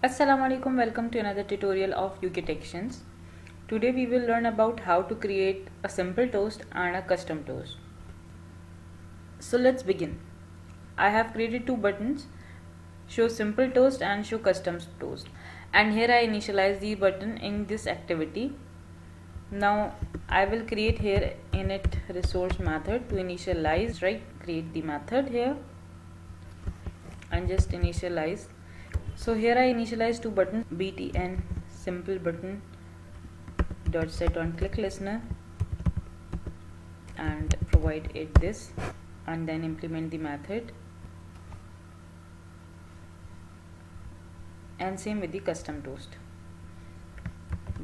Assalamu alaikum, welcome to another tutorial of UKTextions. Today we will learn about how to create a simple toast and a custom toast. So let's begin. I have created two buttons, show simple toast and show custom toast, and here I initialize the button in this activity. Now I will create here init resource method to initialize, right? Create the method here and just initialize. So here I initialize two buttons, btn simple button dot set on click listener, and provide it this, and then implement the method, and same with the custom toast.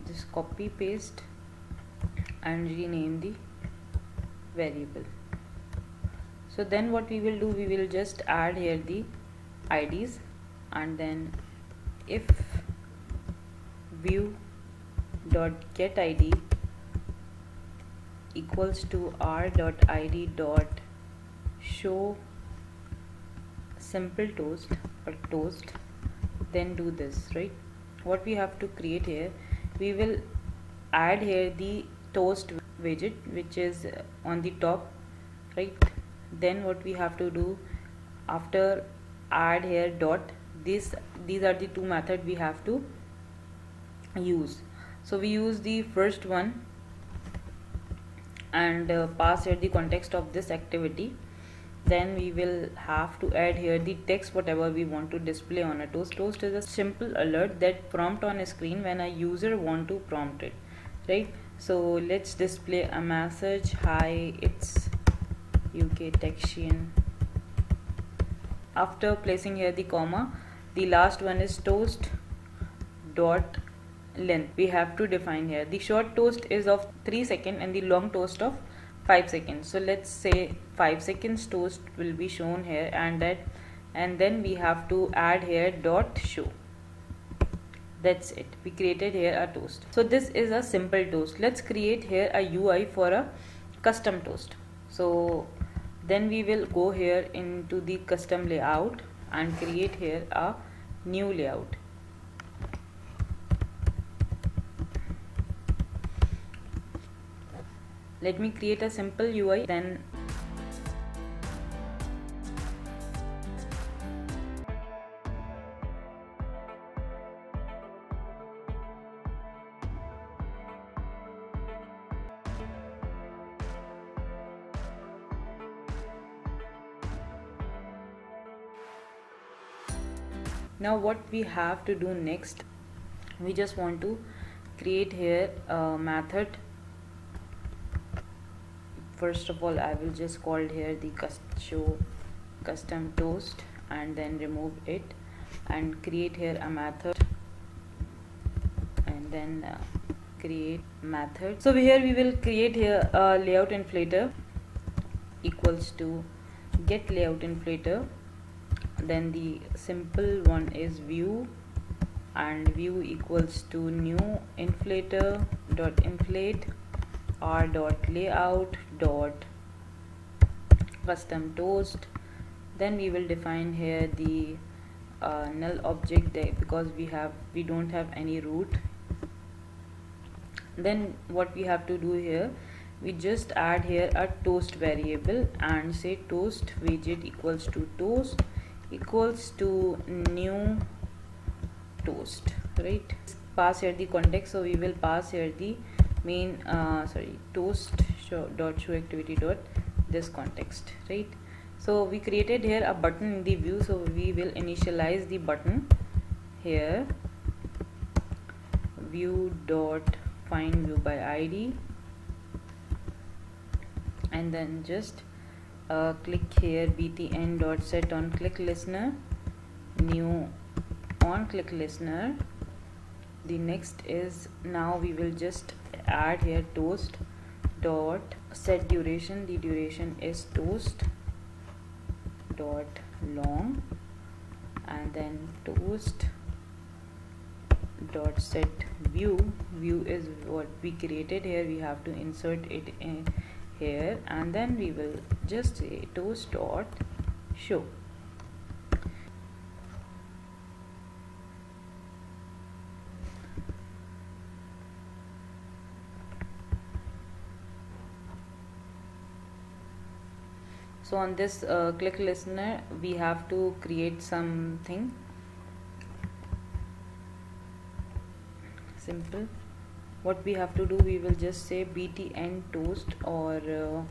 Just copy paste and rename the variable. So then what we will do, we will just add here the IDs, and then if view dot get id equals to r dot id dot show simple toast or toast, then do this, right? What we have to create here, we will add here the toast widget which is on the top, right? Then what we have to do, after add here dot, these are the two methods we have to use. So we use the first one and pass here the context of this activity. Then we will have to add here the text whatever we want to display on a toast. Toast is a simple alert that prompt on a screen when a user want to prompt it, right? So let's display a message, hi, it's UKTexian. After placing here the comma, the last one is toast dot length. We have to define here the short toast is of 3 seconds and the long toast of 5 seconds. So let's say 5 seconds toast will be shown here, and then we have to add here dot show. That's it, we created here a toast. So this is a simple toast. Let's create here a UI for a custom toast. So then we will go here into the custom layout and create here a new layout. Let me create a simple UI, then now what we have to do next, we just want to create here a method. First of all, I will just call here the show custom toast and then remove it and create here a method, and then create method. So here we will create here a layout inflator equals to get layout inflator. Then the simple one is view, and view equals to new inflator dot inflate r dot layout dot custom toast. Then we will define here the null object there because we don't have any root. Then what we have to do here, we just add here a toast variable and say toast widget equals to toast equals to new toast, right? Pass here the context, so we will pass here the main toast show activity dot this context, right? So we created here a button in the view, so we will initialize the button here, view dot find view by id, and then just click here btn dot set on click listener, new on click listener. The next is, now we will just add here toast dot set duration. The duration is toast dot long, and then toast dot set view. View is what we created here, we have to insert it in here, and then we will just say toast dot show. So on this click listener, we have to create something simple. What we have to do, we will just say btn toast or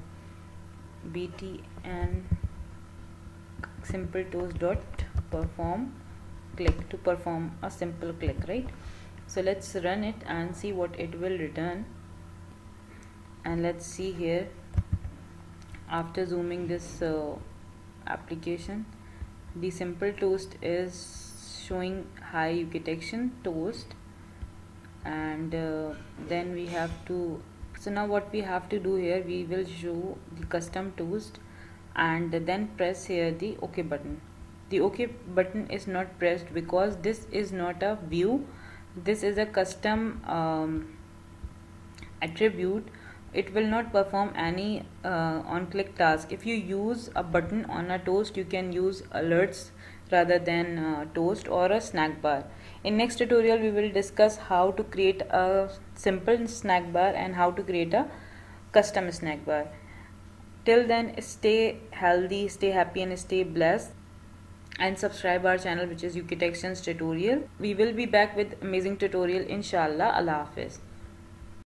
btn simple toast dot perform click to perform a simple click, right? So let's run it and see what it will return. And let's see here, after zooming this application, the simple toast is showing high UK detection toast, and then we have to, so now what we have to do here, we will show the custom toast and then press here the OK button. The OK button is not pressed because this is not a view, this is a custom attribute. It will not perform any on click task. If you use a button on a toast, you can use alerts rather than toast or a snack bar. In next tutorial we will discuss how to create a simple snack bar and how to create a custom snack bar. Till then, stay healthy, stay happy and stay blessed, and subscribe our channel, which is UK Textions Tutorial. We will be back with amazing tutorial inshallah. Allah Hafiz.